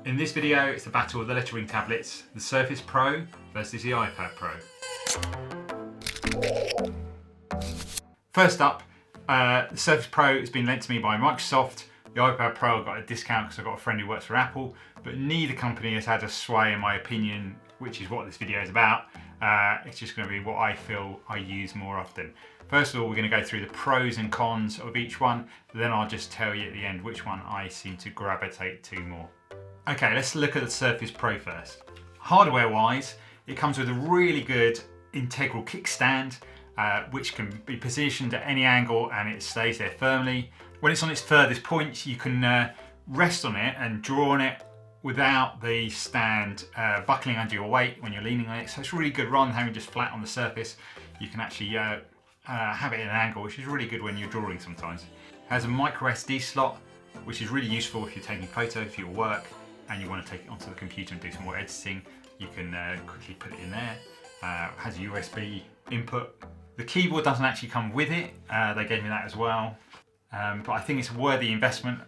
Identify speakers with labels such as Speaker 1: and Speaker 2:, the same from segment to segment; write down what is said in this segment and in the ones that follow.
Speaker 1: In this video, it's the battle of the lettering tablets, the Surface Pro versus the iPad Pro. First up, the Surface Pro has been lent to me by Microsoft. The iPad Pro I got a discount because I've got a friend who works for Apple, but neither company has had a sway in my opinion, which is what this video is about. It's just going to be what I feel I use more often. First of all, we're going to go through the pros and cons of each one, then I'll just tell you at the end which one I seem to gravitate to more. Okay, let's look at the Surface Pro first. Hardware wise, it comes with a really good integral kickstand, which can be positioned at any angle and it stays there firmly. When it's on its furthest point, you can rest on it and draw on it without the stand buckling under your weight when you're leaning on it. So it's really good rather than having just flat on the surface. You can actually have it at an angle, which is really good when you're drawing sometimes. It has a micro SD slot, which is really useful if you're taking photos for your work and you want to take it onto the computer and do some more editing. You can quickly put it in there. Has a USB input. The keyboard doesn't actually come with it. They gave me that as well. But I think it's a worthy investment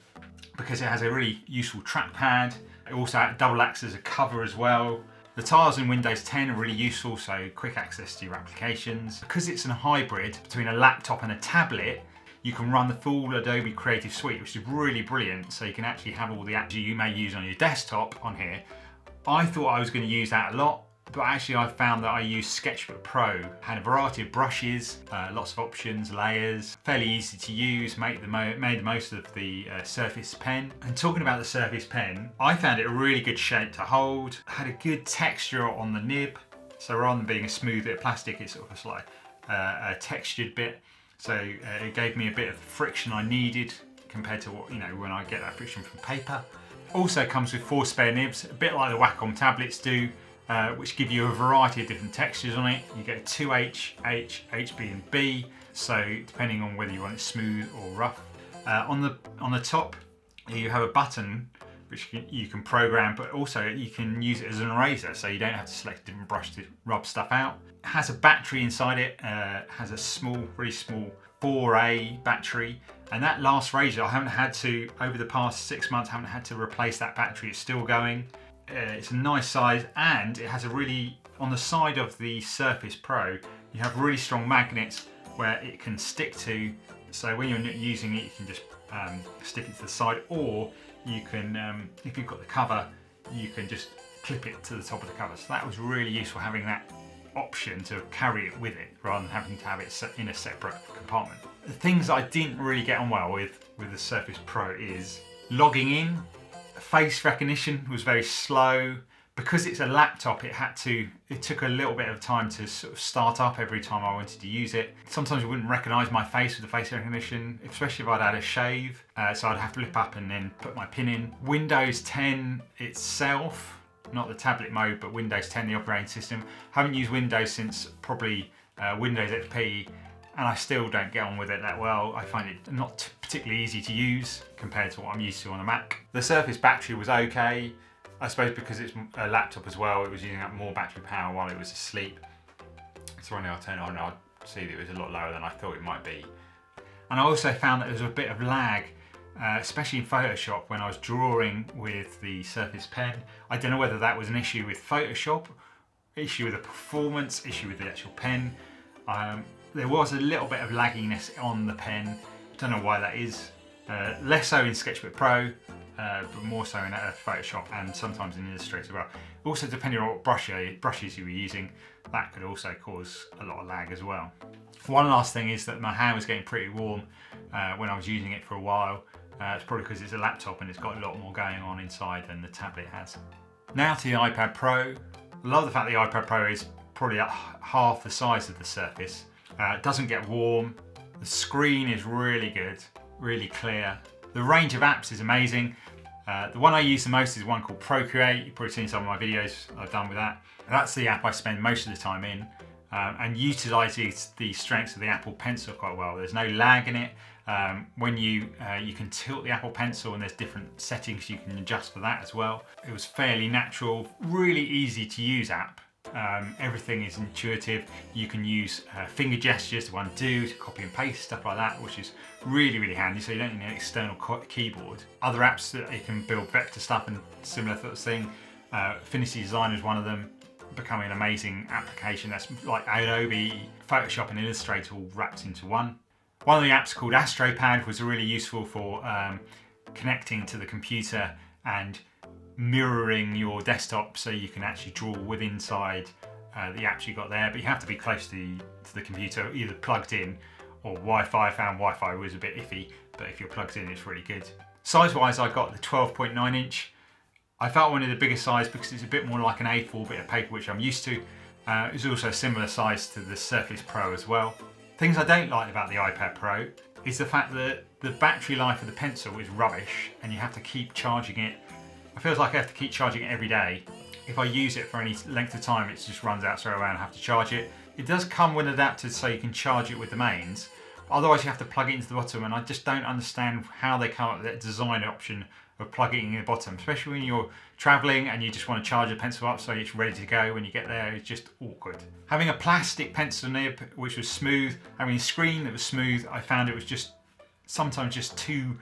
Speaker 1: because it has a really useful trackpad. It also double acts as a cover as well. The tiles in Windows 10 are really useful, so quick access to your applications. Because it's a hybrid between a laptop and a tablet, you can run the full Adobe Creative Suite, which is really brilliant. So you can actually have all the apps you may use on your desktop on here. I thought I was going to use that a lot, but actually I found that I use Sketchbook Pro. Had a variety of brushes, lots of options, layers, fairly easy to use, made the most of the Surface Pen. And talking about the Surface Pen, I found it a really good shape to hold, had a good texture on the nib. So rather than being a smooth bit of plastic, it's sort of like a textured bit. So it gave me a bit of the friction I needed compared to what, when I get that friction from paper. Also comes with 4 spare nibs, a bit like the Wacom tablets do, which give you a variety of different textures on it. You get 2H, H, HB and B, so depending on whether you want it smooth or rough. On the top, you have a button which you can program, but also you can use it as an eraser, so you don't have to select a different brush to rub stuff out. It has a battery inside it, has a really small 4A battery, and that lasts for ages. I haven't had to, over the past 6 months, haven't had to replace that battery. It's still going. It's a nice size, and it has on the side of the Surface Pro, you have really strong magnets where it can stick to, so when you're using it, you can just stick it to the side, or you can, if you've got the cover, you can just clip it to the top of the cover. So that was really useful, having that option to carry it with it rather than having to have it in a separate compartment. The things I didn't really get on well with the Surface Pro is logging in. Face recognition was very slow. Because it's a laptop, it took a little bit of time to sort of start up every time I wanted to use it. Sometimes it wouldn't recognise my face with the face recognition, especially if I'd had a shave. So I'd have to flip up and then put my pin in. Windows 10 itself, not the tablet mode, but Windows 10, the operating system. Haven't used Windows since probably Windows XP, and I still don't get on with it that well. I find it not particularly easy to use compared to what I'm used to on a Mac. The Surface battery was okay. I suppose because it's a laptop as well, it was using up more battery power while it was asleep. So when I turn it on, I'd see that it was a lot lower than I thought it might be. And I also found that there was a bit of lag, especially in Photoshop when I was drawing with the Surface Pen. I don't know whether that was an issue with Photoshop, issue with the performance, issue with the actual pen. There was a little bit of lagginess on the pen. Don't know why that is. Less so in Sketchbook Pro, but more so in Photoshop and sometimes in Illustrator as well. Also, depending on what brushes you were using, that could also cause a lot of lag as well. One last thing is that my hand was getting pretty warm when I was using it for a while. It's probably because it's a laptop and it's got a lot more going on inside than the tablet has. Now to the iPad Pro. I love the fact the iPad Pro is probably half the size of the Surface. It doesn't get warm. The screen is really good, really clear. The range of apps is amazing. The one I use the most is one called Procreate. You've probably seen some of my videos I've done with that. That's the app I spend most of the time in, and utilises the strengths of the Apple Pencil quite well. There's no lag in it. When you can tilt the Apple Pencil, and there's different settings you can adjust for that as well. It was fairly natural, really easy to use app. Everything is intuitive. You can use finger gestures to undo, to copy and paste, stuff like that, which is really, really handy, so you don't need an external keyboard. Other apps that you can build vector stuff and similar sort of thing. Affinity Designer is one of them, becoming an amazing application that's like Adobe, Photoshop and Illustrator all wrapped into one. One of the apps called AstroPad was really useful for connecting to the computer and mirroring your desktop, so you can actually draw with inside the apps you got there, but you have to be close to the computer, either plugged in or Wi-Fi. I found Wi-Fi was a bit iffy, but if you're plugged in, it's really good. Size-wise, I got the 12.9 inch. I felt I wanted a bigger size because it's a bit more like an A4 bit of paper, which I'm used to. It's also a similar size to the Surface Pro as well. Things I don't like about the iPad Pro is the fact that the battery life of the pencil is rubbish and you have to keep charging it. I feel like I have to keep charging it every day. If I use it for any length of time, it just runs out straight away and I have to charge it. It does come with adapters so you can charge it with the mains. Otherwise you have to plug it into the bottom, and I just don't understand how they come up with that design option of plugging it in the bottom, especially when you're traveling and you just want to charge a pencil up so it's ready to go when you get there. It's just awkward. Having a plastic pencil nib which was smooth, having a screen that was smooth, I found it was just sometimes just too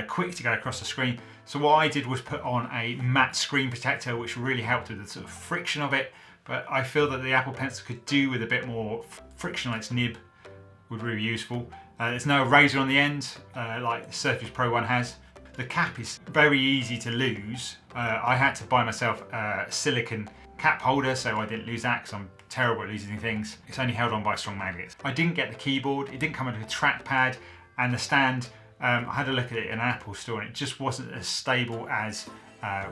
Speaker 1: quick to go across the screen. So what I did was put on a matte screen protector, which really helped with the sort of friction of it, but I feel that the Apple Pencil could do with a bit more friction on its nib, would really be useful. There's no eraser on the end like the Surface Pro one has. The cap is very easy to lose. I had to buy myself a silicone cap holder so I didn't lose that, because I'm terrible at losing things. It's only held on by strong magnets. I didn't get the keyboard, it didn't come with a trackpad, and the stand, I had a look at it in an Apple store and it just wasn't as stable as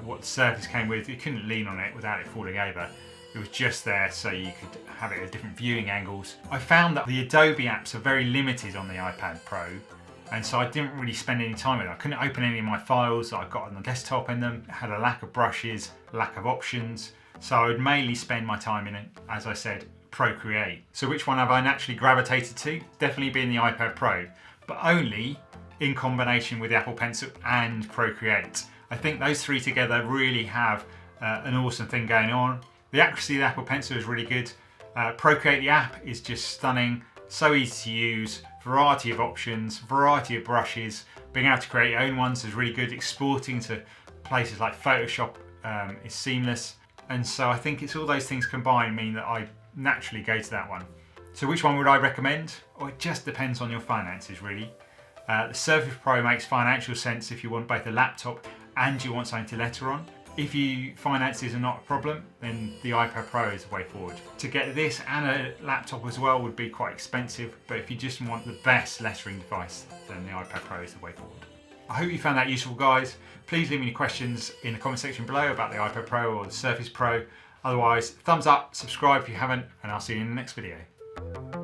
Speaker 1: what the Surface came with. You couldn't lean on it without it falling over. It was just there so you could have it at different viewing angles. I found that the Adobe apps are very limited on the iPad Pro, and so I didn't really spend any time with it. I couldn't open any of my files that I've got on the desktop in them. It had a lack of brushes, lack of options. So I would mainly spend my time in it, as I said, Procreate. So which one have I naturally gravitated to? Definitely being the iPad Pro, but only in combination with the Apple Pencil and Procreate. I think those three together really have an awesome thing going on. The accuracy of the Apple Pencil is really good. Procreate, the app, is just stunning. So easy to use, variety of options, variety of brushes. Being able to create your own ones is really good. Exporting to places like Photoshop is seamless. And so I think it's all those things combined mean that I naturally go to that one. So which one would I recommend? Well, it just depends on your finances, really. The Surface Pro makes financial sense if you want both a laptop and you want something to letter on. If your finances are not a problem, then the iPad Pro is the way forward. To get this and a laptop as well would be quite expensive, but if you just want the best lettering device, then the iPad Pro is the way forward. I hope you found that useful, guys. Please leave me any questions in the comment section below about the iPad Pro or the Surface Pro. Otherwise, thumbs up, subscribe if you haven't, and I'll see you in the next video.